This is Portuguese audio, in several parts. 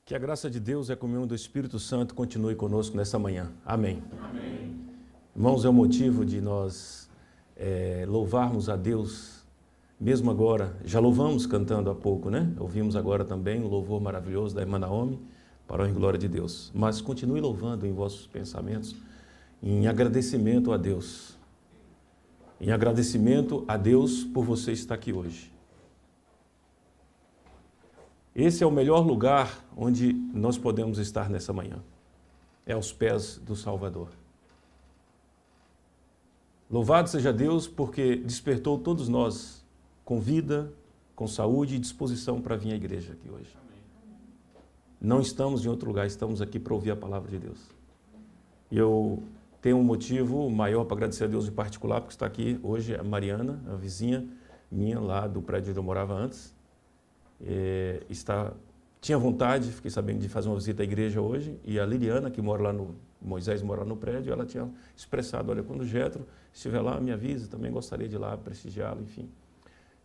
Que a graça de Deus e a comunhão do Espírito Santo continue conosco nessa manhã. Amém. Amém. Irmãos, é o motivo de nós louvarmos a Deus, mesmo agora. Já louvamos cantando há pouco, né? Ouvimos agora também o louvor maravilhoso da irmã Naomi, para a honra e glória de Deus. Mas continue louvando em vossos pensamentos, em agradecimento a Deus. Em agradecimento a Deus por você estar aqui hoje. Esse é o melhor lugar onde nós podemos estar nessa manhã. É aos pés do Salvador. Louvado seja Deus porque despertou todos nós com vida, com saúde e disposição para vir à igreja aqui hoje. Não estamos em outro lugar, estamos aqui para ouvir a palavra de Deus. E eu tenho um motivo maior para agradecer a Deus em particular, porque está aqui hoje a Mariana, a vizinha minha lá do prédio onde eu morava antes. Tinha vontade, fiquei sabendo de fazer uma visita à igreja hoje, e a Liliana, que mora lá Moisés mora lá no prédio, ela tinha expressado, olha, quando o Jetro estiver lá, me avisa, também gostaria de ir lá prestigiá-lo, enfim.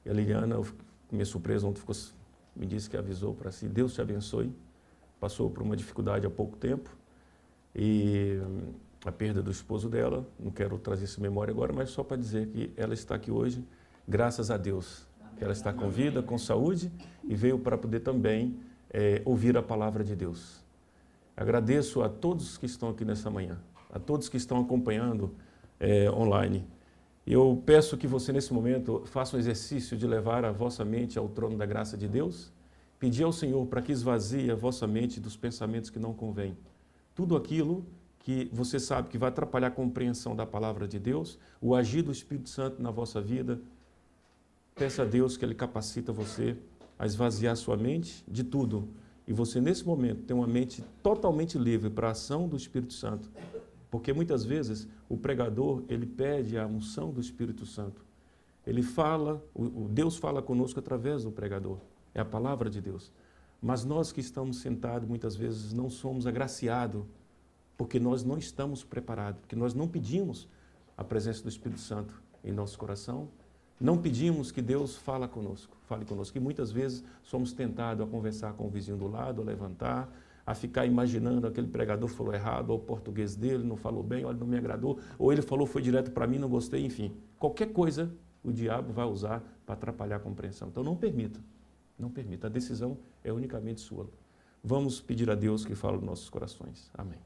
E a Liliana, eu fiquei surpresa, ontem me disse que avisou para si, Deus te abençoe, passou por uma dificuldade há pouco tempo, e a perda do esposo dela, não quero trazer essa memória agora, mas só para dizer que ela está aqui hoje, graças a Deus, que ela está com vida, com saúde, e veio para poder também ouvir a palavra de Deus. Agradeço a todos que estão aqui nessa manhã, a todos que estão acompanhando online. Eu peço que você, nesse momento, faça um exercício de levar a vossa mente ao trono da graça de Deus, pedir ao Senhor para que esvazie a vossa mente dos pensamentos que não convêm. Tudo aquilo que você sabe que vai atrapalhar a compreensão da palavra de Deus, o agir do Espírito Santo na vossa vida, peça a Deus que Ele capacita você a esvaziar sua mente de tudo. E você, nesse momento, tem uma mente totalmente livre para a ação do Espírito Santo. Porque muitas vezes o pregador, ele pede a unção do Espírito Santo. Ele fala, Deus fala conosco através do pregador. É a palavra de Deus. Mas nós que estamos sentados, muitas vezes, não somos agraciados, porque nós não estamos preparados, porque nós não pedimos a presença do Espírito Santo em nosso coração. Não pedimos que Deus fale conosco, que muitas vezes somos tentados a conversar com o vizinho do lado, a levantar, a ficar imaginando aquele pregador falou errado, ou o português dele não falou bem, olha, não me agradou, ou ele falou, foi direto para mim, não gostei, enfim. Qualquer coisa o diabo vai usar para atrapalhar a compreensão. Então não permita, a decisão é unicamente sua. Vamos pedir a Deus que fale nos nossos corações. Amém.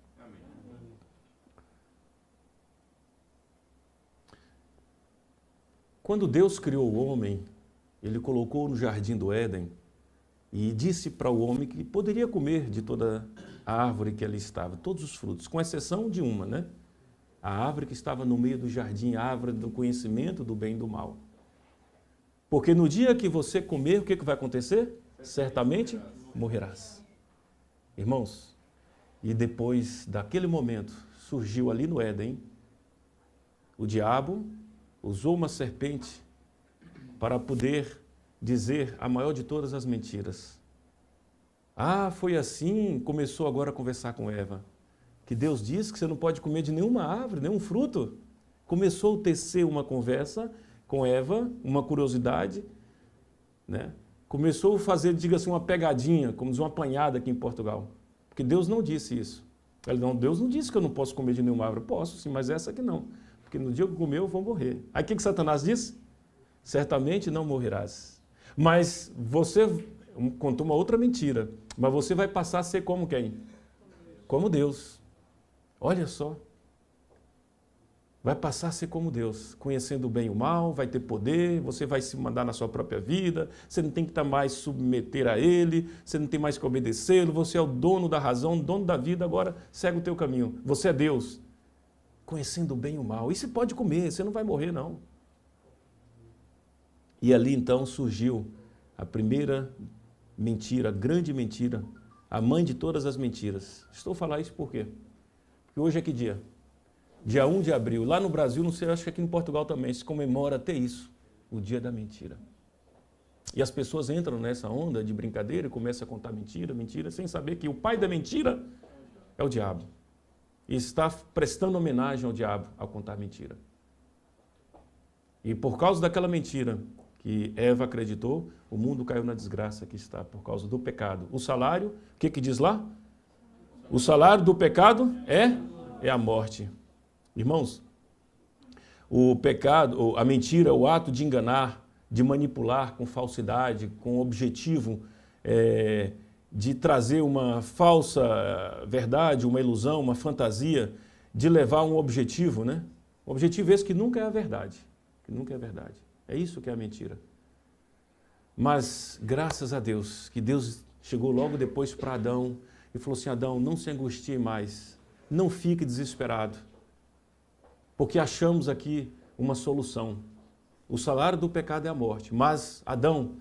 Quando Deus criou o homem, Ele colocou no jardim do Éden e disse para o homem que poderia comer de toda a árvore que ali estava, todos os frutos, com exceção de uma, né? A árvore que estava no meio do jardim, a árvore do conhecimento do bem e do mal. Porque no dia que você comer, o que vai acontecer? Certamente morrerás. Irmãos, e depois daquele momento, surgiu ali no Éden o diabo, usou uma serpente para poder dizer a maior de todas as mentiras. Ah, foi assim, começou agora a conversar com Eva, que Deus disse que você não pode comer de nenhuma árvore, nenhum fruto. Começou a tecer uma conversa com Eva, uma curiosidade, né? Começou a fazer, diga-se, uma pegadinha, como diz uma apanhada aqui em Portugal, porque Deus não disse isso. Deus não disse que eu não posso comer de nenhuma árvore. Posso sim, mas essa aqui não. Porque no dia que eu comer, eu vou morrer. Aí o que Satanás disse? Certamente não morrerás. Mas você contou uma outra mentira. Mas você vai passar a ser como quem? Como Deus. Olha só. Vai passar a ser como Deus. Conhecendo o bem e o mal, vai ter poder, você vai se mandar na sua própria vida, você não tem que estar mais submeter a Ele, você não tem mais que obedecê-lo, você é o dono da razão, dono da vida, agora segue o teu caminho. Você é Deus. Conhecendo o bem e o mal. E você pode comer, você não vai morrer, não. E ali, então, surgiu a primeira mentira, a grande mentira, a mãe de todas as mentiras. Estou a falar isso por quê? Porque hoje é que dia? Dia 1 de abril. Lá no Brasil, não sei, acho que aqui em Portugal também, se comemora até isso, o dia da mentira. E as pessoas entram nessa onda de brincadeira e começam a contar mentira, sem saber que o pai da mentira é o diabo. E está prestando homenagem ao diabo ao contar mentira. E por causa daquela mentira, que Eva acreditou, o mundo caiu na desgraça que está por causa do pecado. O salário, o que diz lá? O salário do pecado é a morte. Irmãos, o pecado, a mentira, o ato de enganar, de manipular com falsidade, com o objetivo de trazer uma falsa verdade, uma ilusão, uma fantasia, de levar um objetivo, né? O objetivo esse que nunca é a verdade, que nunca é a verdade. É isso que é a mentira. Mas, graças a Deus, que Deus chegou logo depois para Adão e falou assim, Adão, não se angustie mais, não fique desesperado, porque achamos aqui uma solução. O salário do pecado é a morte, mas, Adão,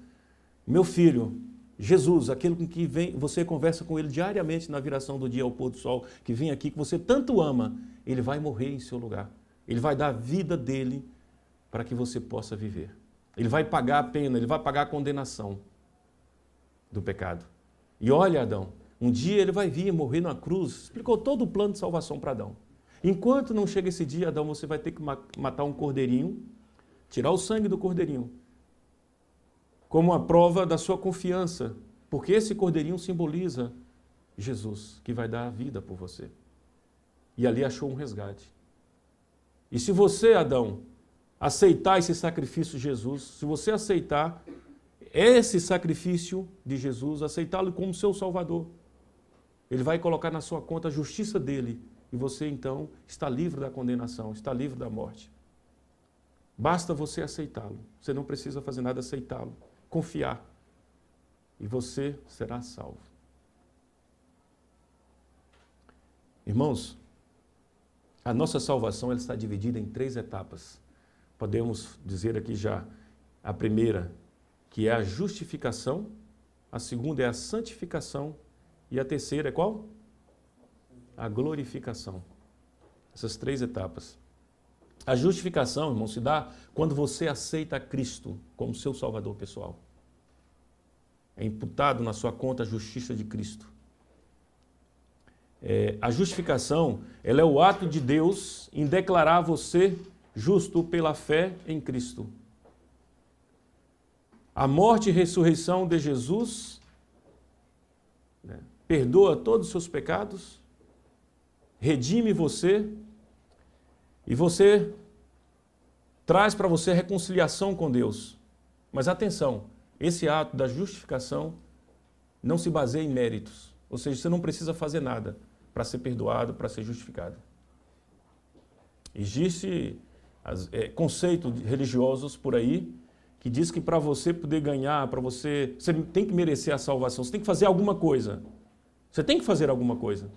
meu filho, Jesus, aquele com que você conversa com ele diariamente na viração do dia ao pôr do sol, que vem aqui, que você tanto ama, ele vai morrer em seu lugar. Ele vai dar a vida dele para que você possa viver. Ele vai pagar a pena, ele vai pagar a condenação do pecado. E olha, Adão, um dia ele vai vir morrer na cruz, explicou todo o plano de salvação para Adão. Enquanto não chega esse dia, Adão, você vai ter que matar um cordeirinho, tirar o sangue do cordeirinho, como uma prova da sua confiança, porque esse cordeirinho simboliza Jesus, que vai dar a vida por você. E ali achou um resgate. E se você, Adão, aceitar esse sacrifício de Jesus, se você aceitar esse sacrifício de Jesus, aceitá-lo como seu Salvador, ele vai colocar na sua conta a justiça dele, e você então está livre da condenação, está livre da morte. Basta você aceitá-lo, você não precisa fazer nada, aceitá-lo, confiar, e você será salvo. Irmãos, a nossa salvação ela está dividida em 3 etapas. Podemos dizer aqui já a primeira, que é a justificação, a segunda é a santificação e a terceira é qual? A glorificação. Essas 3 etapas. A justificação, irmão, se dá quando você aceita Cristo como seu Salvador pessoal. É imputado na sua conta a justiça de Cristo. A justificação, ela é o ato de Deus em declarar você justo pela fé em Cristo. A morte e ressurreição de Jesus perdoa todos os seus pecados, redime você e você traz para você reconciliação com Deus. Mas atenção, esse ato da justificação não se baseia em méritos, ou seja, você não precisa fazer nada para ser perdoado, para ser justificado. Existe conceitos religiosos por aí que diz que para você poder ganhar, você tem que merecer a salvação, você tem que fazer alguma coisa. Você tem que fazer alguma coisa.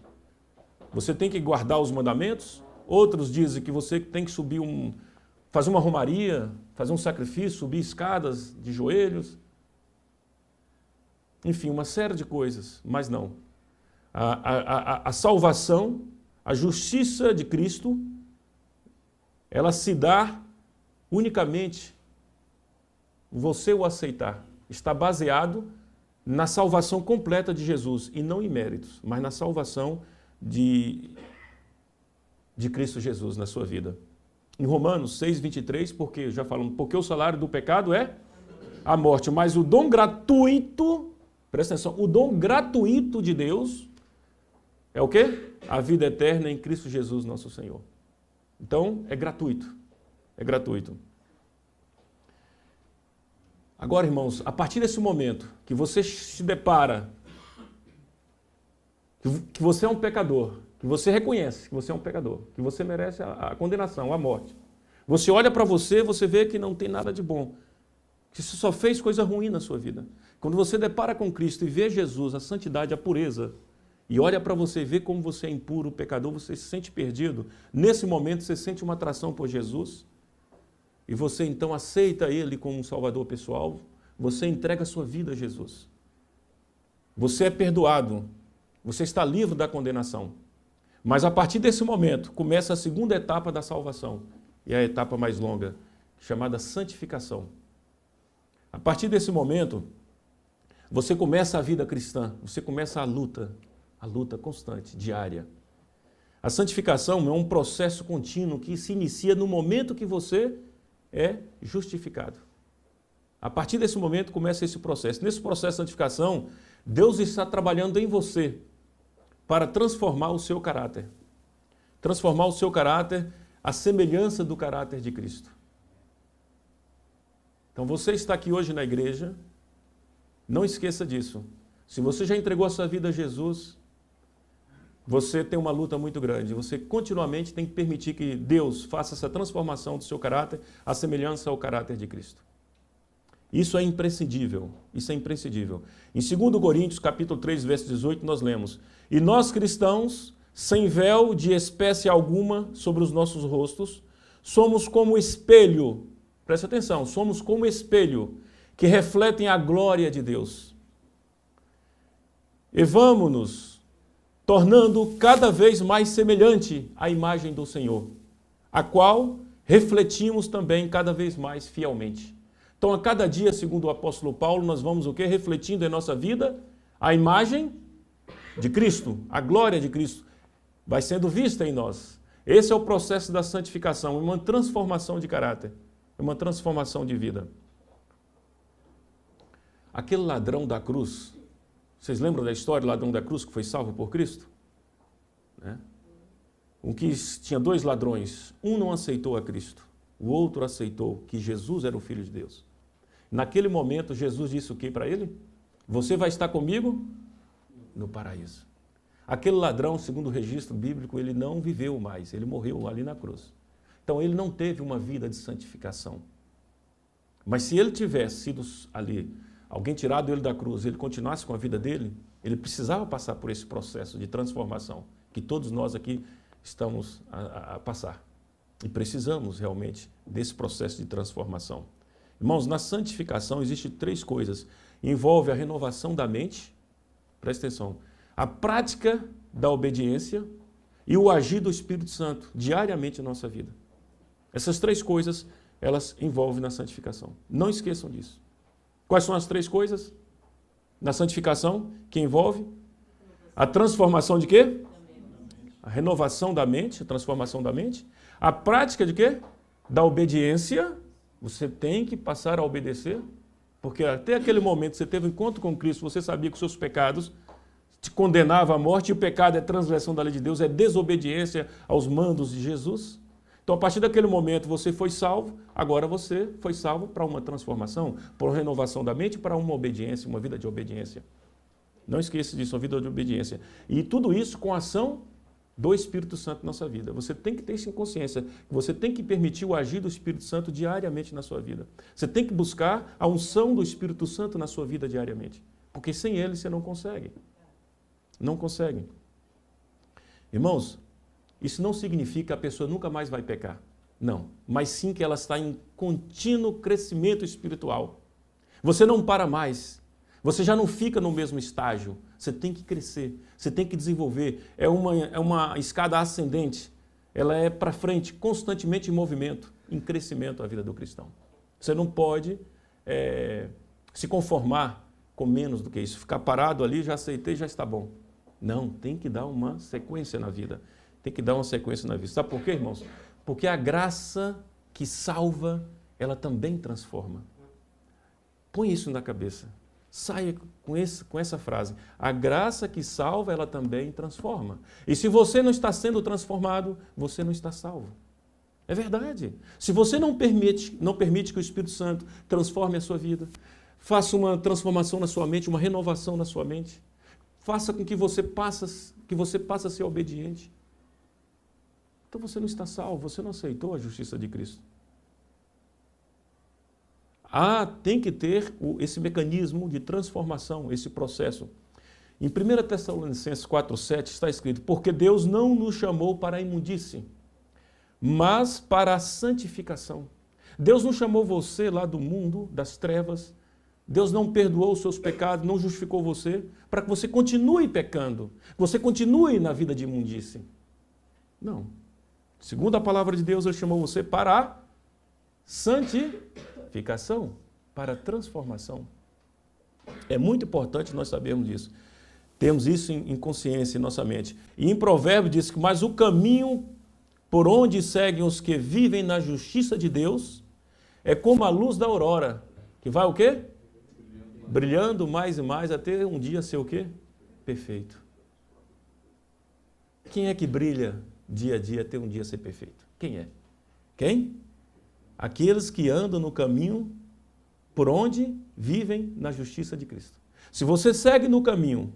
Você tem que guardar os mandamentos. Outros dizem que você tem que fazer uma romaria, fazer um sacrifício, subir escadas de joelhos. Enfim, uma série de coisas, mas não. A salvação, a justiça de Cristo, ela se dá unicamente você o aceitar. Está baseado na salvação completa de Jesus, e não em méritos, mas na salvação de Cristo Jesus na sua vida. Em Romanos 6:23, porque já falamos, porque o salário do pecado é a morte, mas o dom gratuito, presta atenção, o dom gratuito de Deus é o quê? A vida eterna em Cristo Jesus, nosso Senhor. Então, é gratuito. É gratuito. Agora, irmãos, a partir desse momento que você se depara, que você é um pecador, que você reconhece que você é um pecador, que você merece a condenação, a morte. Você olha para você vê que não tem nada de bom, que você só fez coisa ruim na sua vida. Quando você depara com Cristo e vê Jesus, a santidade, a pureza, e olha para você, vê como você é impuro, pecador, você se sente perdido. Nesse momento você sente uma atração por Jesus e você então aceita Ele como um Salvador pessoal, você entrega a sua vida a Jesus. Você é perdoado, você está livre da condenação. Mas a partir desse momento começa a segunda etapa da salvação, e é a etapa mais longa, chamada santificação. A partir desse momento, você começa a vida cristã, você começa a luta constante, diária. A santificação é um processo contínuo que se inicia no momento que você é justificado. A partir desse momento começa esse processo. Nesse processo de santificação, Deus está trabalhando em você para transformar o seu caráter. Transformar o seu caráter à semelhança do caráter de Cristo. Então você está aqui hoje na igreja, não esqueça disso. Se você já entregou a sua vida a Jesus, você tem uma luta muito grande. Você continuamente tem que permitir que Deus faça essa transformação do seu caráter à semelhança ao caráter de Cristo. Isso é imprescindível. Isso é imprescindível. Em 2 Coríntios, capítulo 3, verso 18, nós lemos: E nós cristãos, sem véu de espécie alguma sobre os nossos rostos, somos como espelho, presta atenção, somos como espelho que refletem a glória de Deus. E vamos-nos tornando cada vez mais semelhante à imagem do Senhor, a qual refletimos também cada vez mais fielmente. Então, a cada dia, segundo o apóstolo Paulo, nós vamos o quê? Refletindo em nossa vida a imagem de Cristo, a glória de Cristo vai sendo vista em nós. Esse é o processo da santificação, uma transformação de caráter, uma transformação de vida. Aquele ladrão da cruz, vocês lembram da história do ladrão da cruz que foi salvo por Cristo? Um que tinha 2 ladrões, um não aceitou a Cristo, o outro aceitou que Jesus era o Filho de Deus. Naquele momento, Jesus disse o que para ele? Você vai estar comigo no paraíso. Aquele ladrão, segundo o registro bíblico, ele não viveu mais, ele morreu ali na cruz. Então, ele não teve uma vida de santificação. Mas se ele tivesse sido ali, alguém tirado ele da cruz, ele continuasse com a vida dele, ele precisava passar por esse processo de transformação, que todos nós aqui estamos a passar. E precisamos realmente desse processo de transformação. Irmãos, na santificação existem 3 coisas. Envolve a renovação da mente, presta atenção, a prática da obediência e o agir do Espírito Santo diariamente na nossa vida. Essas 3 coisas, elas envolvem na santificação. Não esqueçam disso. Quais são as 3 coisas na santificação que envolve? A transformação de quê? A renovação da mente, a transformação da mente. A prática de quê? Da obediência. Você tem que passar a obedecer, porque até aquele momento você teve um encontro com Cristo, você sabia que os seus pecados te condenavam à morte, e o pecado é transgressão da lei de Deus, é desobediência aos mandos de Jesus. Então, a partir daquele momento, você foi salvo, agora você foi salvo para uma transformação, para uma renovação da mente, para uma obediência, uma vida de obediência. Não esqueça disso, uma vida de obediência. E tudo isso com a ação do Espírito Santo na sua vida. Você tem que ter isso em consciência. Você tem que permitir o agir do Espírito Santo diariamente na sua vida. Você tem que buscar a unção do Espírito Santo na sua vida diariamente. Porque sem ele você não consegue. Não consegue. Irmãos, isso não significa que a pessoa nunca mais vai pecar. Não. Mas sim que ela está em contínuo crescimento espiritual. Você não para mais. Você já não fica no mesmo estágio. Você tem que crescer, você tem que desenvolver. É uma escada ascendente. Ela é para frente, constantemente em movimento, em crescimento a vida do cristão. Você não pode se conformar com menos do que isso. Ficar parado ali, já aceitei, já está bom. Não, tem que dar uma sequência na vida. Tem que dar uma sequência na vida. Sabe por quê, irmãos? Porque a graça que salva, ela também transforma. Põe isso na cabeça. Saia com essa frase. A graça que salva, ela também transforma. E se você não está sendo transformado, você não está salvo. É verdade. Se você não permite que o Espírito Santo transforme a sua vida, faça uma transformação na sua mente, uma renovação na sua mente, faça com que você passe a ser obediente. Então você não está salvo, você não aceitou a justiça de Cristo. Tem que ter esse mecanismo de transformação, esse processo. Em 1 Tessalonicenses 4,7 está escrito: porque Deus não nos chamou para a imundície, mas para a santificação. Deus não chamou você lá do mundo, das trevas. Deus não perdoou os seus pecados, não justificou você, para que você continue pecando, você continue na vida de imundície. Não. Segundo a palavra de Deus, Ele chamou você para a santificação, para a transformação. É muito importante nós sabermos disso. Temos isso em consciência em nossa mente. E em Provérbios diz que, mas o caminho por onde seguem os que vivem na justiça de Deus é como a luz da aurora, que vai o quê? Brilhando mais e mais até um dia ser o quê? Perfeito. Quem é que brilha dia a dia até um dia ser perfeito? Quem é? Quem? Aqueles que andam no caminho por onde vivem na justiça de Cristo. Se você segue no caminho,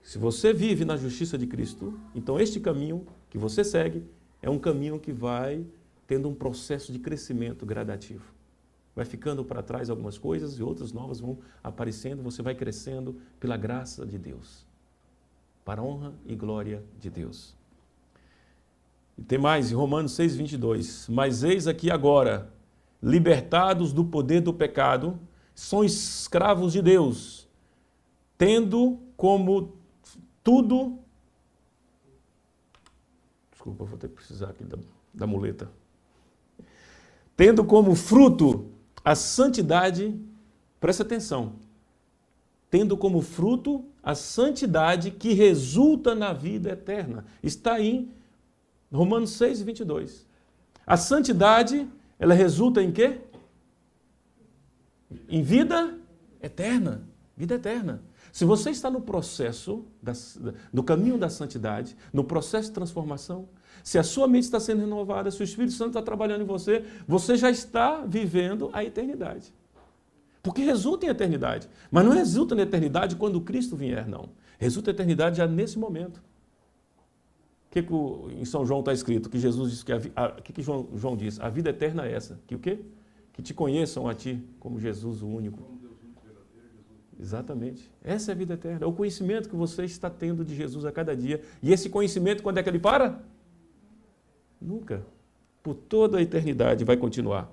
se você vive na justiça de Cristo, então este caminho que você segue é um caminho que vai tendo um processo de crescimento gradativo. Vai ficando para trás algumas coisas e outras novas vão aparecendo, você vai crescendo pela graça de Deus, para a honra e glória de Deus. E tem mais, em Romanos 6:22, mas eis aqui agora, libertados do poder do pecado, são escravos de Deus, tendo como tudo... Desculpa, vou ter que precisar aqui da muleta. Tendo como fruto a santidade, presta atenção, tendo como fruto a santidade que resulta na vida eterna. Está em Romanos 6:22. A santidade, ela resulta em quê? Em vida eterna. Vida eterna. Se você está no processo, no caminho da santidade, no processo de transformação, se a sua mente está sendo renovada, se o Espírito Santo está trabalhando em você, você já está vivendo a eternidade. Porque resulta em eternidade. Mas não resulta na eternidade quando Cristo vier, não. Resulta em eternidade já nesse momento. O que em São João está escrito? Que Jesus disse que João diz? A vida eterna é essa. Que o quê? Que te conheçam a ti como Jesus, o único. Exatamente. Essa é a vida eterna. É o conhecimento que você está tendo de Jesus a cada dia. E esse conhecimento, quando é que ele para? Nunca. Por toda a eternidade vai continuar.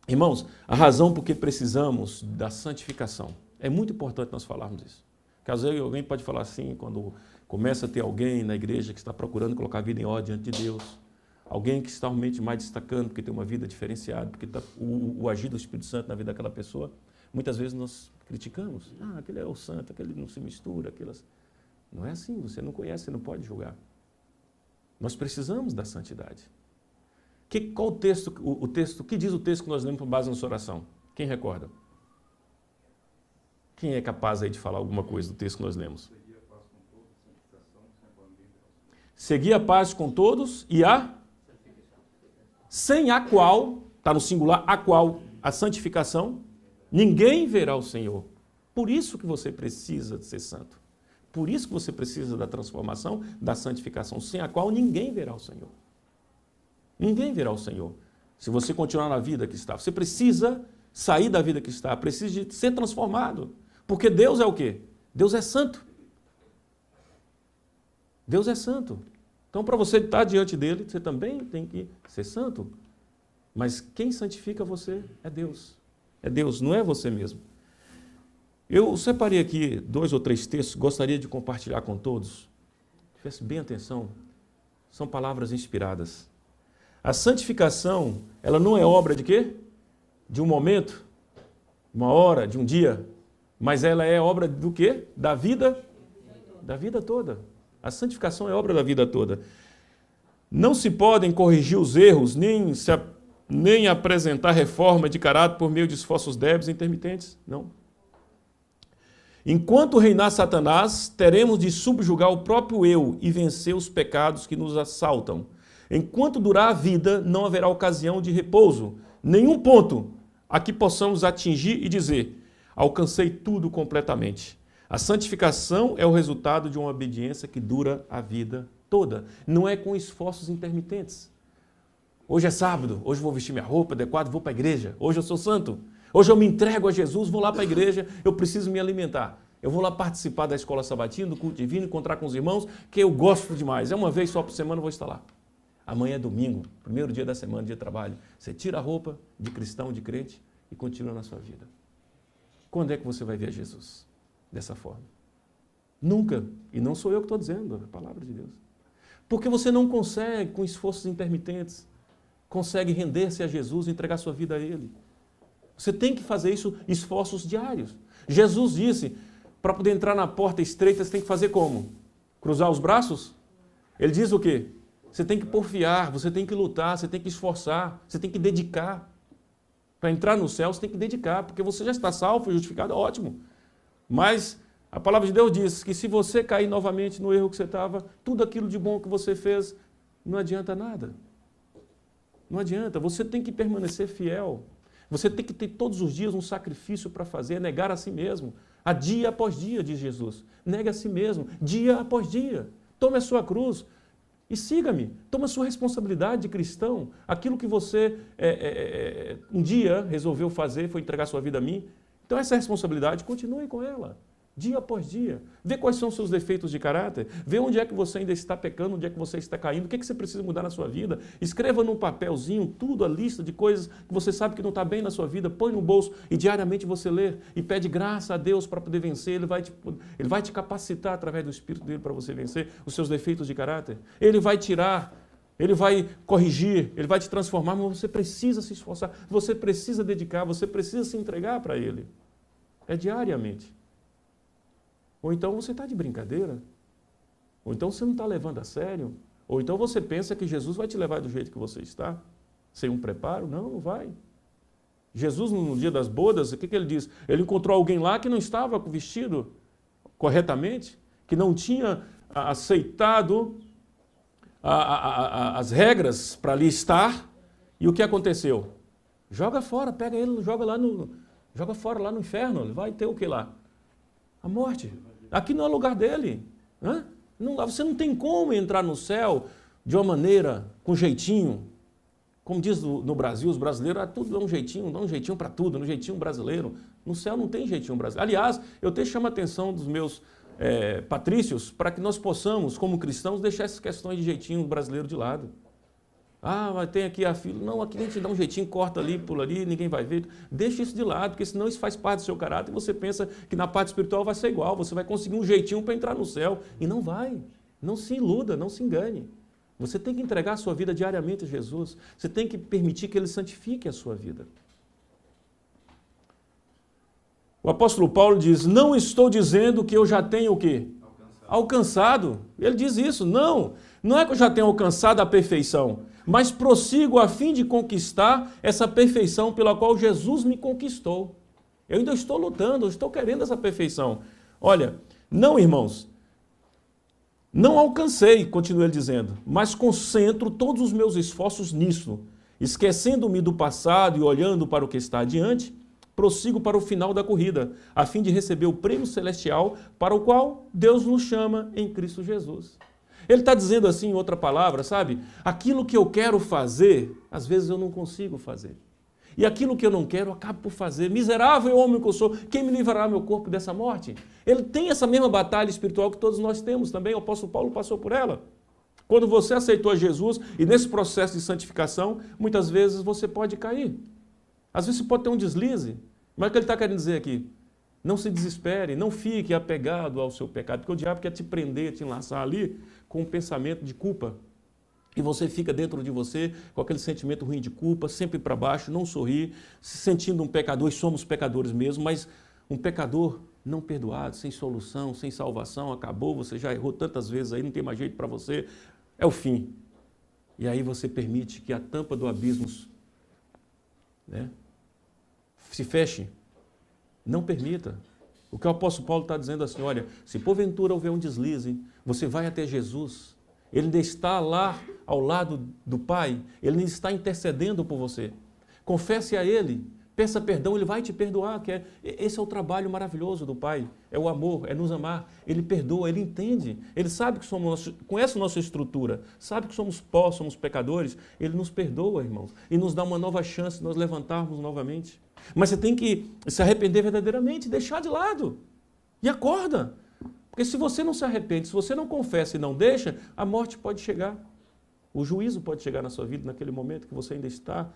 Irmãos, a razão por que precisamos da santificação. É muito importante nós falarmos isso. Porque às vezes alguém pode falar assim, quando começa a ter alguém na igreja que está procurando colocar a vida em ordem diante de Deus, alguém que está realmente mais destacando, porque tem uma vida diferenciada, porque está o agir do Espírito Santo na vida daquela pessoa, muitas vezes nós criticamos. Ah, aquele é o santo, aquele não se mistura, aquelas... Não é assim, você não conhece, você não pode julgar. Nós precisamos da santidade. Qual o texto, que diz o texto que nós lemos com base na sua oração? Quem recorda? Quem é capaz aí de falar alguma coisa do texto que nós lemos? Seguir a paz com todos e sem a qual, está no singular, a qual a santificação, ninguém verá o Senhor. Por isso que você precisa de ser santo. Por isso que você precisa da transformação, da santificação, sem a qual ninguém verá o Senhor. Ninguém verá o Senhor. Se você continuar na vida que está, você precisa sair da vida que está, precisa de ser transformado. Porque Deus é o quê? Deus é santo. Deus é santo. Então, para você estar diante dele, você também tem que ser santo. Mas quem santifica você é Deus. É Deus, não é você mesmo. Eu separei aqui 2 ou 3 textos, gostaria de compartilhar com todos. Preste bem atenção, são palavras inspiradas. A santificação, ela não é obra de quê? De um momento, uma hora, de um dia, mas ela é obra do quê? Da vida toda. A santificação é obra da vida toda. Não se podem corrigir os erros, nem apresentar reforma de caráter por meio de esforços débeis e intermitentes. Não. Enquanto reinar Satanás, teremos de subjugar o próprio eu e vencer os pecados que nos assaltam. Enquanto durar a vida, não haverá ocasião de repouso, nenhum ponto a que possamos atingir e dizer, alcancei tudo completamente. A santificação é o resultado de uma obediência que dura a vida toda. Não é com esforços intermitentes. Hoje é sábado, hoje vou vestir minha roupa adequada, vou para a igreja. Hoje eu sou santo. Hoje eu me entrego a Jesus, vou lá para a igreja, eu preciso me alimentar. Eu vou lá participar da escola sabatina, do culto divino, encontrar com os irmãos, que eu gosto demais. É uma vez só por semana eu vou estar lá. Amanhã é domingo, primeiro dia da semana, dia de trabalho. Você tira a roupa de cristão, de crente e continua na sua vida. Quando é que você vai ver Jesus dessa forma? Nunca. E não sou eu que estou dizendo, é a palavra de Deus. Porque você não consegue, com esforços intermitentes, consegue render-se a Jesus e entregar sua vida a Ele. Você tem que fazer isso, esforços diários. Jesus disse, para poder entrar na porta estreita, você tem que fazer como? Cruzar os braços? Ele diz o quê? Você tem que porfiar, você tem que lutar, você tem que esforçar, você tem que dedicar. Para entrar no céu, você tem que dedicar, porque você já está salvo, justificado, ótimo. Mas a palavra de Deus diz que se você cair novamente no erro que você estava, tudo aquilo de bom que você fez, não adianta nada. Não adianta, você tem que permanecer fiel. Você tem que ter todos os dias um sacrifício para fazer, negar a si mesmo. A dia após dia, diz Jesus. Negue a si mesmo, dia após dia. Tome a sua cruz e siga-me. Tome a sua responsabilidade de cristão. Aquilo que você um dia resolveu fazer foi entregar sua vida a mim. Então essa responsabilidade, continue com ela. Dia após dia. Vê quais são os seus defeitos de caráter. Vê onde é que você ainda está pecando, onde é que você está caindo, o que é que você precisa mudar na sua vida. Escreva num papelzinho tudo, a lista de coisas que você sabe que não está bem na sua vida. Põe no bolso e diariamente você lê e pede graça a Deus para poder vencer. Ele vai te capacitar através do Espírito dele para você vencer os seus defeitos de caráter. Ele vai tirar, ele vai corrigir, ele vai te transformar, mas você precisa se esforçar, você precisa dedicar, você precisa se entregar para ele. É diariamente. Ou então você está de brincadeira, ou então você não está levando a sério, ou então você pensa que Jesus vai te levar do jeito que você está, sem um preparo. Não, não vai. Jesus, no dia das bodas, o que ele diz? Ele encontrou alguém lá que não estava vestido corretamente, que não tinha aceitado as regras para ali estar, e o que aconteceu? Joga fora, pega ele, joga fora lá no inferno, ele vai ter o que lá? A morte. Aqui não é lugar dele. Você não tem como entrar no céu de uma maneira, com jeitinho. Como diz no Brasil, os brasileiros, tudo dá um jeitinho para tudo, um jeitinho brasileiro. No céu não tem jeitinho brasileiro. Aliás, eu até chamo a atenção dos meus patrícios para que nós possamos, como cristãos, deixar essas questões de jeitinho brasileiro de lado. Mas tem aqui a fila. Não, aqui a gente dá um jeitinho, corta ali, pula ali, ninguém vai ver. Deixa isso de lado, porque senão isso faz parte do seu caráter e você pensa que na parte espiritual vai ser igual, você vai conseguir um jeitinho para entrar no céu. E não vai. Não se iluda, não se engane. Você tem que entregar a sua vida diariamente a Jesus. Você tem que permitir que Ele santifique a sua vida. O apóstolo Paulo diz, não estou dizendo que eu já tenho o quê? Alcançado. Ele diz isso. Não é que eu já tenho alcançado a perfeição, mas prossigo a fim de conquistar essa perfeição pela qual Jesus me conquistou. Eu ainda estou lutando, eu estou querendo essa perfeição. Olha, não, irmãos, não alcancei, continua ele dizendo, mas concentro todos os meus esforços nisso, esquecendo-me do passado e olhando para o que está adiante, prossigo para o final da corrida, a fim de receber o prêmio celestial para o qual Deus nos chama em Cristo Jesus. Ele está dizendo assim, em outra palavra, sabe? Aquilo que eu quero fazer, às vezes eu não consigo fazer. E aquilo que eu não quero, eu acabo por fazer. Miserável homem que eu sou, quem me livrará meu corpo dessa morte? Ele tem essa mesma batalha espiritual que todos nós temos também. O apóstolo Paulo passou por ela. Quando você aceitou a Jesus e nesse processo de santificação, muitas vezes você pode cair. Às vezes você pode ter um deslize. Mas o que ele está querendo dizer aqui? Não se desespere, não fique apegado ao seu pecado, porque o diabo quer te prender, te enlaçar ali com um pensamento de culpa. E você fica dentro de você com aquele sentimento ruim de culpa, sempre para baixo, não sorri, se sentindo um pecador, e somos pecadores mesmo, mas um pecador não perdoado, sem solução, sem salvação, acabou, você já errou tantas vezes aí, não tem mais jeito para você, é o fim. E aí você permite que a tampa do abismo se feche. Não permita. O que o apóstolo Paulo está dizendo assim, olha, se porventura houver um deslize, você vai até Jesus, Ele ainda está lá ao lado do Pai, Ele ainda está intercedendo por você. Confesse a Ele, peça perdão, Ele vai te perdoar. Esse é o trabalho maravilhoso do Pai, é o amor, é nos amar. Ele perdoa, Ele entende, Ele sabe que conhece a nossa estrutura, sabe que somos pó, somos pecadores, Ele nos perdoa, irmãos, e nos dá uma nova chance de nós levantarmos novamente. Mas você tem que se arrepender verdadeiramente, deixar de lado. E acorda. Porque se você não se arrepende, se você não confessa e não deixa, a morte pode chegar. O juízo pode chegar na sua vida naquele momento que você ainda está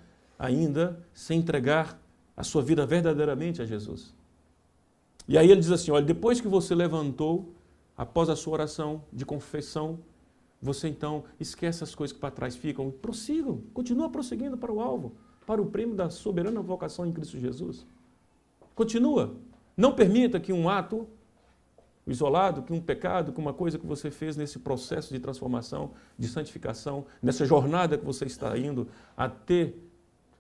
sem entregar a sua vida verdadeiramente a Jesus. E aí ele diz assim, olha, depois que você levantou, após a sua oração de confissão, você então esquece as coisas que para trás ficam, prossigam, continua prosseguindo para o alvo, para o prêmio da soberana vocação em Cristo Jesus. Continua. Não permita que um ato isolado, que um pecado, que uma coisa que você fez nesse processo de transformação, de santificação, nessa jornada que você está indo a ter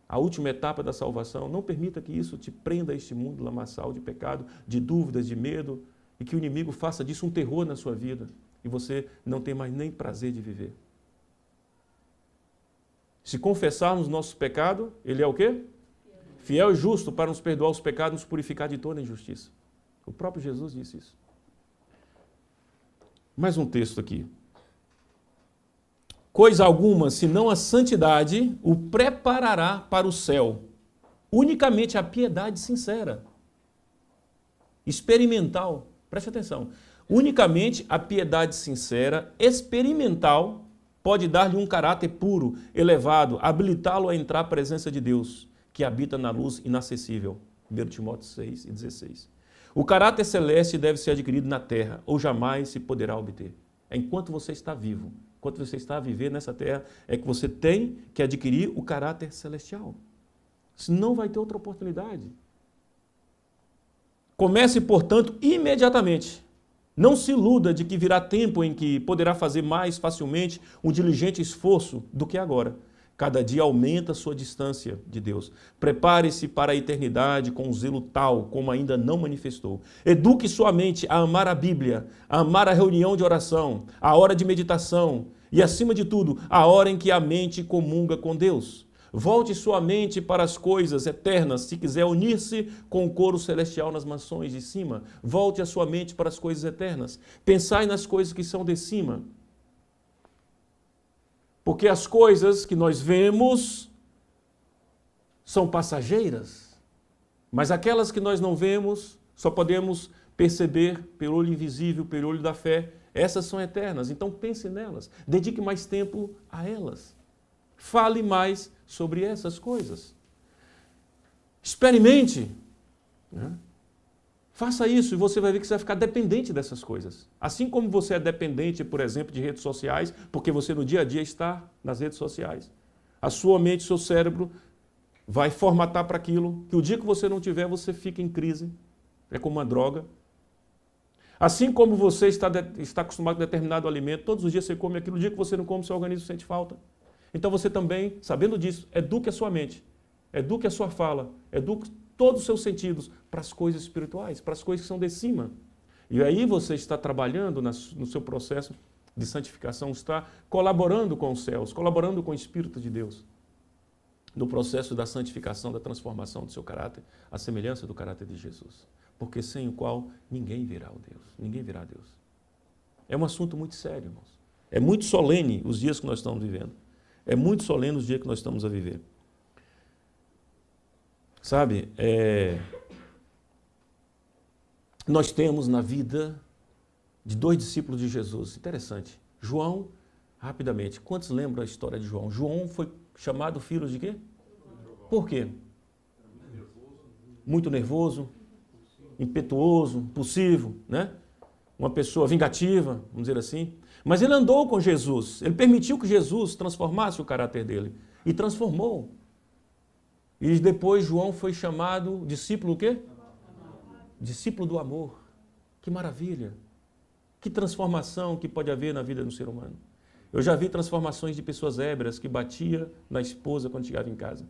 a última etapa da salvação. Não permita que isso te prenda a este mundo lamaçal de pecado, de dúvidas, de medo, e que o inimigo faça disso um terror na sua vida e você não tem mais nem prazer de viver. Se confessarmos nosso pecado, ele é o quê? Fiel e justo para nos perdoar os pecados e nos purificar de toda injustiça. O próprio Jesus disse isso. Mais um texto aqui. Coisa alguma, senão a santidade, o preparará para o céu. Unicamente a piedade sincera, experimental. Preste atenção. Unicamente a piedade sincera, experimental, pode dar-lhe um caráter puro, elevado, habilitá-lo a entrar à presença de Deus, que habita na luz inacessível. 1 Timóteo 6:16. O caráter celeste deve ser adquirido na terra, ou jamais se poderá obter. Enquanto você está vivo, enquanto você está a viver nessa terra, é que você tem que adquirir o caráter celestial. Senão vai ter outra oportunidade. Comece, portanto, imediatamente. Não se iluda de que virá tempo em que poderá fazer mais facilmente um diligente esforço do que agora. Cada dia aumenta a sua distância de Deus. Prepare-se para a eternidade com um zelo tal como ainda não manifestou. Eduque sua mente a amar a Bíblia, a amar a reunião de oração, a hora de meditação e, acima de tudo, a hora em que a mente comunga com Deus. Volte sua mente para as coisas eternas, se quiser unir-se com o coro celestial nas mansões de cima. Volte a sua mente para as coisas eternas. Pensai nas coisas que são de cima. Porque as coisas que nós vemos são passageiras, mas aquelas que nós não vemos, só podemos perceber pelo olho invisível, pelo olho da fé, essas são eternas. Então pense nelas, dedique mais tempo a elas. Fale mais sobre essas coisas. Experimente, né? Faça isso e você vai ver que você vai ficar dependente dessas coisas. Assim como você é dependente, por exemplo, de redes sociais, porque você no dia a dia está nas redes sociais. A sua mente, o seu cérebro vai formatar para aquilo, que o dia que você não tiver, você fica em crise. É como uma droga. Assim como você está acostumado a determinado alimento, todos os dias você come aquilo, o dia que você não come, seu organismo sente falta. Então você também, sabendo disso, eduque a sua mente, eduque a sua fala, eduque todos os seus sentidos para as coisas espirituais, para as coisas que são de cima. E aí você está trabalhando no seu processo de santificação, está colaborando com os céus, colaborando com o Espírito de Deus, no processo da santificação, da transformação do seu caráter, a semelhança do caráter de Jesus. Porque sem o qual ninguém verá o Deus, ninguém verá Deus. É um assunto muito sério, irmãos. É muito solene os dias que nós estamos vivendo. É muito solene os dias que nós estamos a viver. Sabe, nós temos na vida de 2 discípulos de Jesus, interessante. João, rapidamente, quantos lembram a história de João? João foi chamado filho de quê? Por quê? Muito nervoso, impetuoso, impulsivo, né? Uma pessoa vingativa, vamos dizer assim. Mas ele andou com Jesus, ele permitiu que Jesus transformasse o caráter dele e transformou. E depois João foi chamado discípulo o quê? Discípulo do amor. Que maravilha! Que transformação que pode haver na vida do ser humano. Eu já vi transformações de pessoas ébrias que batia na esposa quando chegava em casa.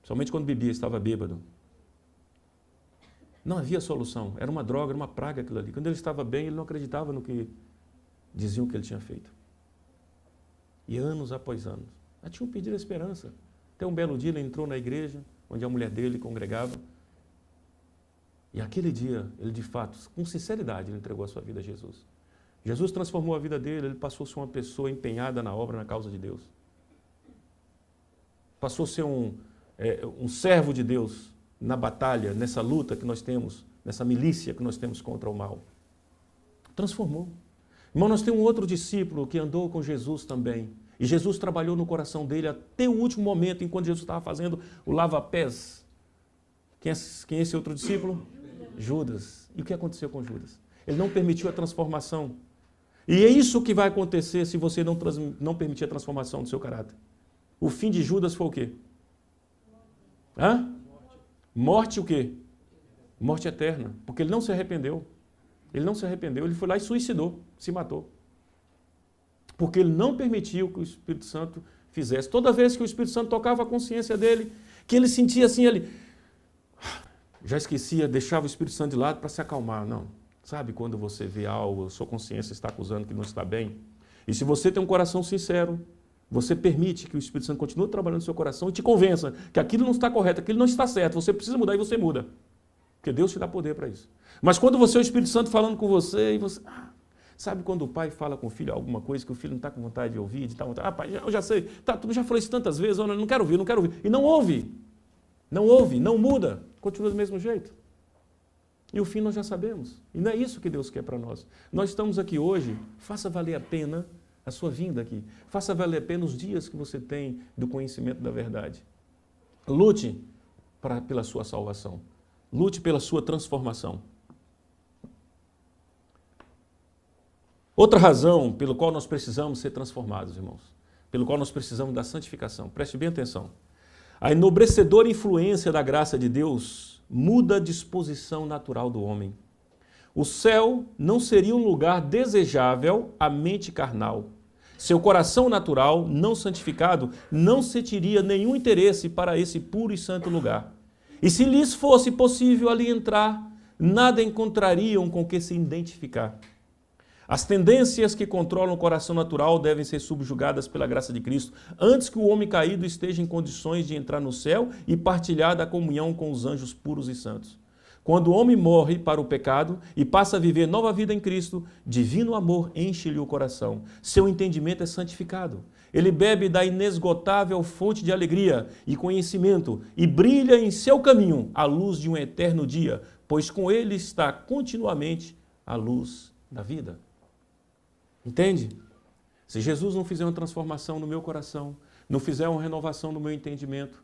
Somente quando bebia, estava bêbado. Não havia solução. Era uma droga, era uma praga aquilo ali. Quando ele estava bem, ele não acreditava no que diziam que ele tinha feito. E anos após anos. Já tinham perdido a esperança. Até um belo dia ele entrou na igreja, onde a mulher dele congregava. E aquele dia, ele de fato, com sinceridade, ele entregou a sua vida a Jesus. Jesus transformou a vida dele, ele passou a ser uma pessoa empenhada na obra, na causa de Deus. Passou a ser um servo de Deus na batalha, nessa luta que nós temos, nessa milícia que nós temos contra o mal. Transformou. Irmão, nós temos um outro discípulo que andou com Jesus também. E Jesus trabalhou no coração dele até o último momento, enquanto Jesus estava fazendo o lava-pés. Quem é esse outro discípulo? Judas. E o que aconteceu com Judas? Ele não permitiu a transformação. E é isso que vai acontecer se você não permitir a transformação do seu caráter. O fim de Judas foi o quê? Morte o quê? Morte eterna. Porque ele não se arrependeu. Ele não se arrependeu, ele foi lá e suicidou, se matou. Porque ele não permitiu que o Espírito Santo fizesse. Toda vez que o Espírito Santo tocava a consciência dele, que ele sentia assim, ele já esquecia, deixava o Espírito Santo de lado para se acalmar. Não. Sabe quando você vê algo, a sua consciência está acusando que não está bem? E se você tem um coração sincero, você permite que o Espírito Santo continue trabalhando no seu coração e te convença que aquilo não está correto, aquilo não está certo, você precisa mudar e você muda. Porque Deus te dá poder para isso. Mas quando você é o Espírito Santo falando com você, e você... sabe quando o pai fala com o filho alguma coisa que o filho não está com vontade de ouvir, de estar vontade, pai, eu já sei, tá, tu já falou isso tantas vezes, eu não quero ouvir, não quero ouvir. E não ouve, não muda, continua do mesmo jeito. E o fim nós já sabemos. E não é isso que Deus quer para nós. Nós estamos aqui hoje, faça valer a pena a sua vinda aqui. Faça valer a pena os dias que você tem do conhecimento da verdade. Lute pela sua salvação. Lute pela sua transformação. Outra razão pelo qual nós precisamos ser transformados, irmãos, pelo qual nós precisamos da santificação, preste bem atenção. A enobrecedora influência da graça de Deus muda a disposição natural do homem. O céu não seria um lugar desejável à mente carnal. Seu coração natural, não santificado, não sentiria nenhum interesse para esse puro e santo lugar. E se lhes fosse possível ali entrar, nada encontrariam com que se identificar. As tendências que controlam o coração natural devem ser subjugadas pela graça de Cristo, antes que o homem caído esteja em condições de entrar no céu e partilhar da comunhão com os anjos puros e santos. Quando o homem morre para o pecado e passa a viver nova vida em Cristo, divino amor enche-lhe o coração. Seu entendimento é santificado. Ele bebe da inesgotável fonte de alegria e conhecimento e brilha em seu caminho a luz de um eterno dia, pois com ele está continuamente a luz da vida. Entende? Se Jesus não fizer uma transformação no meu coração, não fizer uma renovação no meu entendimento,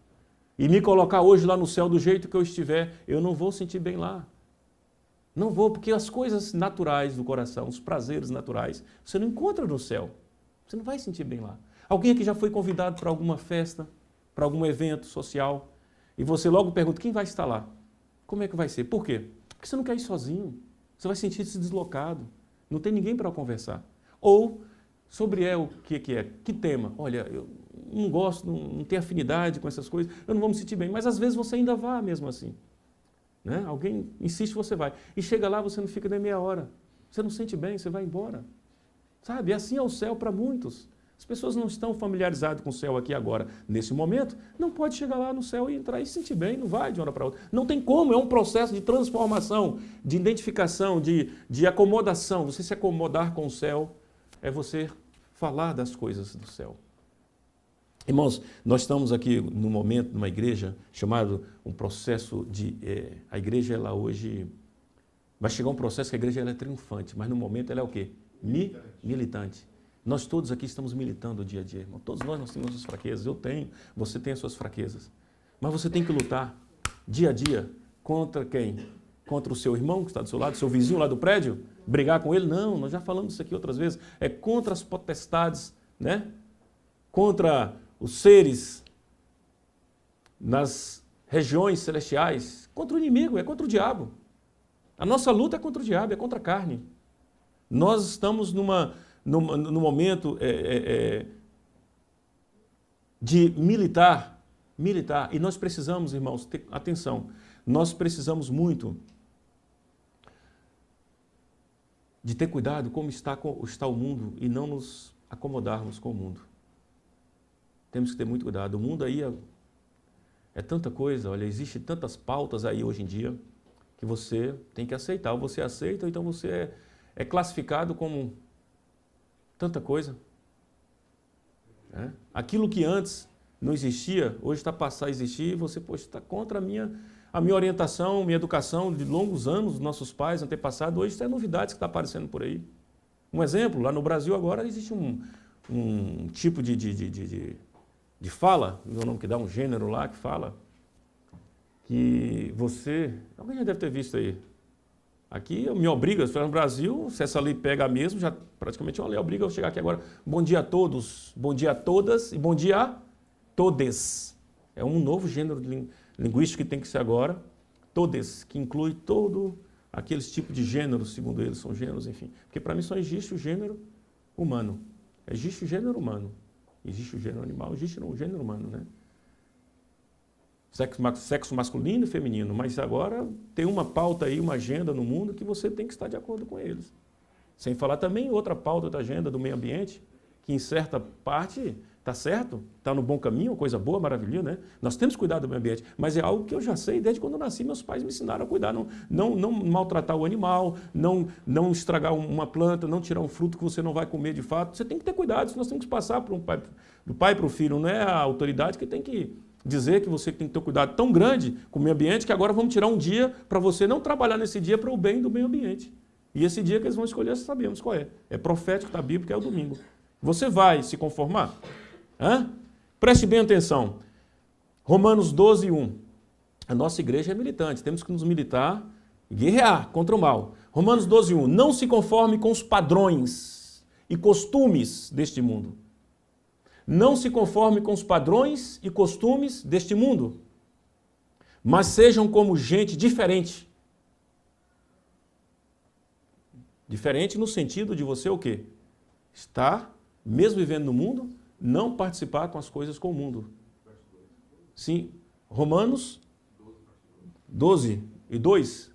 e me colocar hoje lá no céu do jeito que eu estiver, eu não vou sentir bem lá. Não vou, porque as coisas naturais do coração, os prazeres naturais, você não encontra no céu. Você não vai sentir bem lá. Alguém aqui já foi convidado para alguma festa, para algum evento social, e você logo pergunta, quem vai estar lá? Como é que vai ser? Por quê? Porque você não quer ir sozinho. Você vai sentir-se deslocado. Não tem ninguém para conversar. Ou, sobre o que é? Que tema? Olha, eu não gosto, não tenho afinidade com essas coisas, eu não vou me sentir bem. Mas às vezes você ainda vai mesmo assim. Né? Alguém insiste, você vai. E chega lá, você não fica nem meia hora. Você não sente bem, você vai embora. Sabe? E assim é o céu para muitos. As pessoas não estão familiarizadas com o céu aqui agora. Nesse momento, não pode chegar lá no céu e entrar e se sentir bem, não vai de uma hora para outra. Não tem como, é um processo de transformação, de identificação, de acomodação. Você se acomodar com o céu é você falar das coisas do céu. Irmãos, nós estamos aqui num momento, numa igreja, chamado um processo de... a igreja, ela hoje... Vai chegar um processo que a igreja ela é triunfante, mas no momento ela é o quê? Militante. Nós todos aqui estamos militando dia a dia, irmão. Todos nós temos as fraquezas. Eu tenho, você tem as suas fraquezas. Mas você tem que lutar dia a dia contra quem? Contra o seu irmão que está do seu lado, seu vizinho lá do prédio? Brigar com ele? Não, nós já falamos isso aqui outras vezes. É contra as potestades, né? Contra os seres nas regiões celestiais. Contra o inimigo, é contra o diabo. A nossa luta é contra o diabo, é contra a carne. Nós estamos no momento de militar, e nós precisamos, irmãos, ter atenção, nós precisamos muito de ter cuidado como está o mundo e não nos acomodarmos com o mundo. Temos que ter muito cuidado. O mundo aí é tanta coisa, olha, existem tantas pautas aí hoje em dia que você tem que aceitar. Ou você aceita, ou então você é classificado como tanta coisa. Aquilo que antes não existia, hoje está passando a existir, e você está contra a minha orientação, minha educação de longos anos, dos nossos pais, antepassados, hoje tem novidades que está aparecendo por aí. Um exemplo, lá no Brasil agora existe um tipo de fala, meu nome que dá um gênero lá que fala, que alguém já deve ter visto aí, aqui eu me obrigo, se for no Brasil, se essa lei pega mesmo, já praticamente uma lei obriga eu chegar aqui agora, bom dia a todos, bom dia a todas e bom dia a todes. É um novo gênero linguístico que tem que ser agora, todes, que inclui todo aqueles tipos de gêneros, segundo eles são gêneros, enfim. Porque para mim só existe o gênero humano, existe o gênero humano. Existe o gênero animal, existe o gênero humano, né? Sexo masculino e feminino, mas agora tem uma pauta aí, uma agenda no mundo que você tem que estar de acordo com eles. Sem falar também outra pauta, outra agenda do meio ambiente, que em certa parte está certo, está no bom caminho, coisa boa, maravilhosa, né? Nós temos que cuidar do meio ambiente, mas é algo que eu já sei desde quando eu nasci, meus pais me ensinaram a cuidar, não maltratar o animal, não estragar uma planta, não tirar um fruto que você não vai comer de fato. Você tem que ter cuidado, isso nós temos que passar do pai para o filho, não é a autoridade que tem que dizer que você tem que ter um cuidado tão grande com o meio ambiente que agora vamos tirar um dia para você não trabalhar nesse dia para o bem do meio ambiente. E esse dia que eles vão escolher, sabemos qual é. É profético, está bíblico, é o domingo. Você vai se conformar? Preste bem atenção. Romanos 12, 1. A nossa igreja é militante, temos que nos militar e guerrear contra o mal. Romanos 12, 1. Não se conforme com os padrões e costumes deste mundo. Não se conforme com os padrões e costumes deste mundo, mas sejam como gente diferente. Diferente no sentido de você o quê? Estar, mesmo vivendo no mundo, não participar com as coisas com o mundo. Sim, Romanos 12 e 2.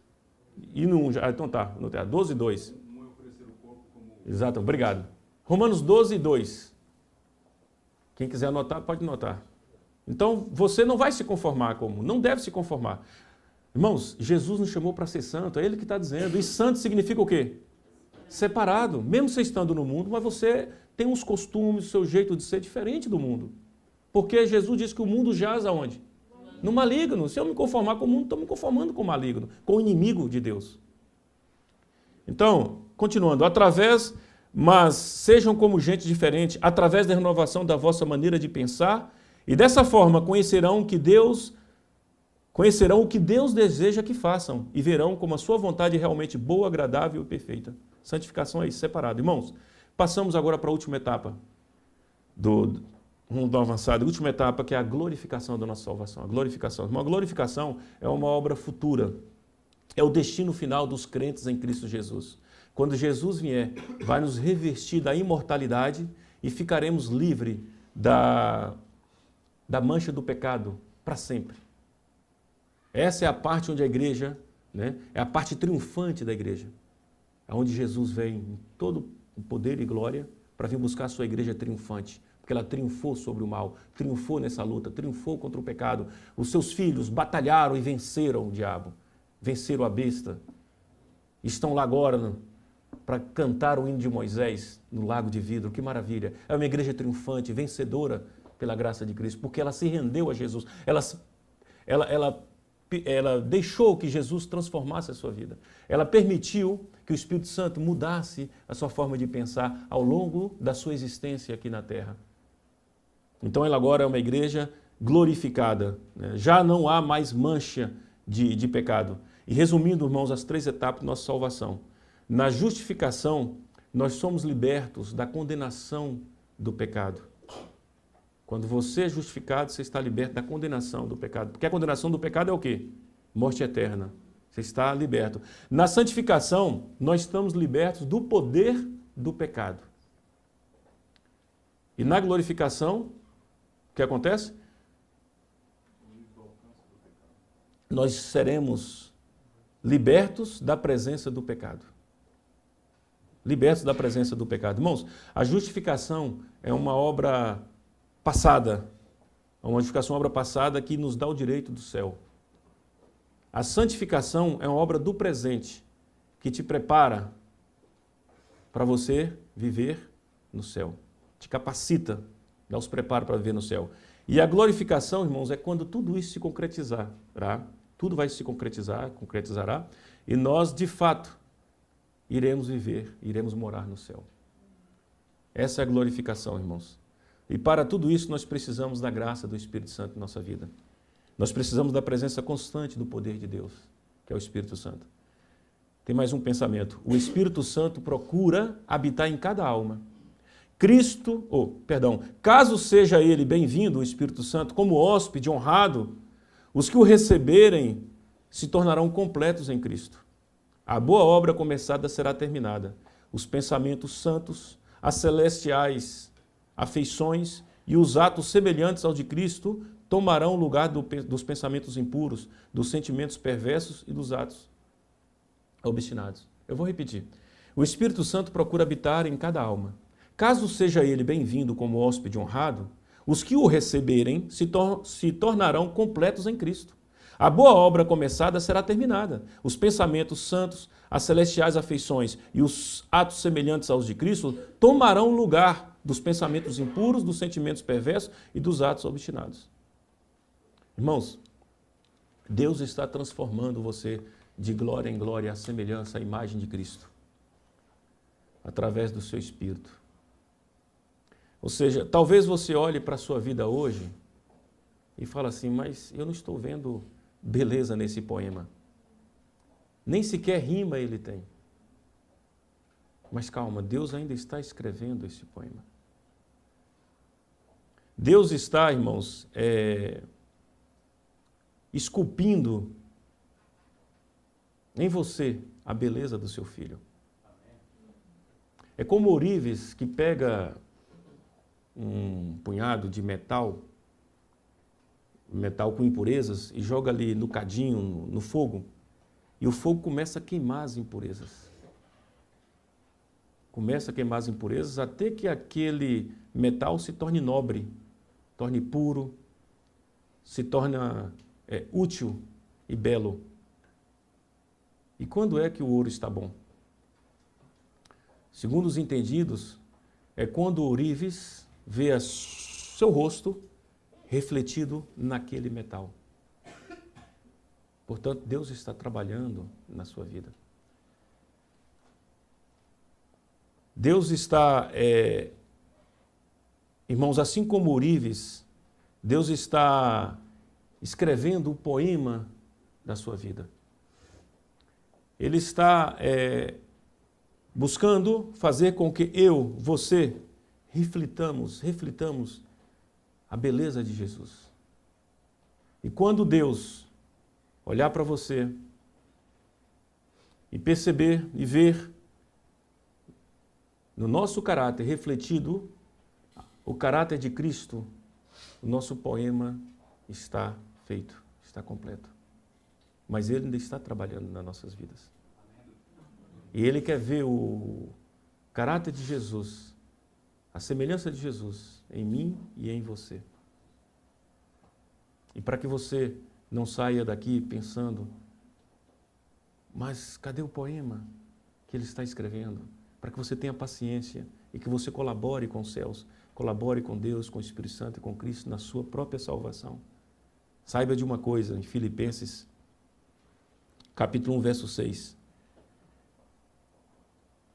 E no 1, então tá, 12 e 2. Exato, obrigado. Romanos 12 e 2. Quem quiser anotar, pode anotar. Então, você não vai se conformar como, não deve se conformar. Irmãos, Jesus nos chamou para ser santo, é Ele que está dizendo. E santo significa o quê? Separado. Mesmo você estando no mundo, mas você tem uns costumes, o seu jeito de ser diferente do mundo. Porque Jesus disse que o mundo jaz aonde? No maligno. Se eu me conformar com o mundo, estou me conformando com o maligno, com o inimigo de Deus. Então, continuando, mas sejam como gente diferente, através da renovação da vossa maneira de pensar, e dessa forma conhecerão o que Deus deseja que façam, e verão como a sua vontade é realmente boa, agradável e perfeita. Santificação é isso, separado. Irmãos, passamos agora para a última etapa do avançado, a última etapa, que é a glorificação da nossa salvação. A glorificação. Uma glorificação é uma obra futura, é o destino final dos crentes em Cristo Jesus. Quando Jesus vier, vai nos revestir da imortalidade e ficaremos livres da mancha do pecado para sempre. Essa é a parte onde a igreja, né, é a parte triunfante da igreja, onde Jesus vem em todo o poder e glória para vir buscar a sua igreja triunfante, porque ela triunfou sobre o mal, triunfou nessa luta, triunfou contra o pecado. Os seus filhos batalharam e venceram o diabo, venceram a besta. Estão lá agora para cantar o hino de Moisés no lago de vidro. Que maravilha! É uma igreja triunfante, vencedora pela graça de Cristo, porque ela se rendeu a Jesus. Ela deixou que Jesus transformasse a sua vida. Ela permitiu que o Espírito Santo mudasse a sua forma de pensar ao longo da sua existência aqui na terra. Então ela agora é uma igreja glorificada, né? Já não há mais mancha de pecado. E resumindo, irmãos, as 3 etapas da nossa salvação. Na justificação, nós somos libertos da condenação do pecado. Quando você é justificado, você está liberto da condenação do pecado. Porque a condenação do pecado é o quê? Morte eterna. Você está liberto. Na santificação, nós estamos libertos do poder do pecado. E na glorificação, o que acontece? Nós seremos libertos da presença do pecado. Libertos da presença do pecado. Irmãos, a justificação é uma obra passada, uma justificação, uma obra passada que nos dá o direito do céu. A santificação é uma obra do presente, que te prepara para você viver no céu. Te capacita, dá os preparos para viver no céu. E a glorificação, irmãos, é quando tudo isso se concretizará, tudo vai se concretizará, e nós, de fato, iremos viver, iremos morar no céu. Essa é a glorificação, irmãos. E para tudo isso nós precisamos da graça do Espírito Santo em nossa vida. Nós precisamos da presença constante do poder de Deus, que é o Espírito Santo. Tem mais um pensamento. O Espírito Santo procura habitar em cada alma. Caso seja ele bem-vindo, o Espírito Santo, como hóspede honrado, os que o receberem se tornarão completos em Cristo. A boa obra começada será terminada. Os pensamentos santos, as celestiais afeições e os atos semelhantes aos de Cristo tomarão o lugar dos pensamentos impuros, dos sentimentos perversos e dos atos obstinados. Eu vou repetir. O Espírito Santo procura habitar em cada alma. Caso seja ele bem-vindo como hóspede honrado, os que o receberem se tornarão completos em Cristo. A boa obra começada será terminada. Os pensamentos santos, as celestiais afeições e os atos semelhantes aos de Cristo tomarão o lugar dos pensamentos impuros, dos sentimentos perversos e dos atos obstinados. Irmãos, Deus está transformando você de glória em glória à semelhança, à imagem de Cristo, através do seu Espírito. Ou seja, talvez você olhe para a sua vida hoje e fale assim, mas eu não estou vendo beleza nesse poema. Nem sequer rima ele tem. Mas calma, Deus ainda está escrevendo esse poema. Deus está, irmãos, esculpindo em você a beleza do seu filho. É como ourives que pega um punhado de metal com impurezas e joga ali no cadinho, no fogo, e o fogo começa a queimar as impurezas. Começa a queimar as impurezas até que aquele metal se torne nobre, torne puro, se torne útil e belo. E quando é que o ouro está bom? Segundo os entendidos, é quando o ourives vê seu rosto refletido naquele metal. Portanto, Deus está trabalhando na sua vida. Deus está, irmãos, assim como ourives, Deus está escrevendo o poema da sua vida. Ele está buscando fazer com que você, reflitamos a beleza de Jesus. E quando Deus olhar para você e perceber e ver no nosso caráter refletido o caráter de Cristo, o nosso poema está feito, está completo. Mas Ele ainda está trabalhando nas nossas vidas. E Ele quer ver o caráter de Jesus, a semelhança de Jesus em mim e em você. E para que você não saia daqui pensando, mas cadê o poema que Ele está escrevendo? Para que você tenha paciência e que você colabore com os céus, colabore com Deus, com o Espírito Santo e com Cristo na sua própria salvação. Saiba de uma coisa, em Filipenses, capítulo 1, verso 6,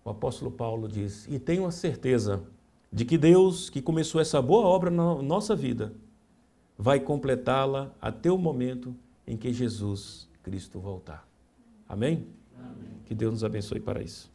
o apóstolo Paulo diz, e tenho a certeza de que Deus, que começou essa boa obra na nossa vida, vai completá-la até o momento em que Jesus Cristo voltar. Amém? Amém. Que Deus nos abençoe para isso.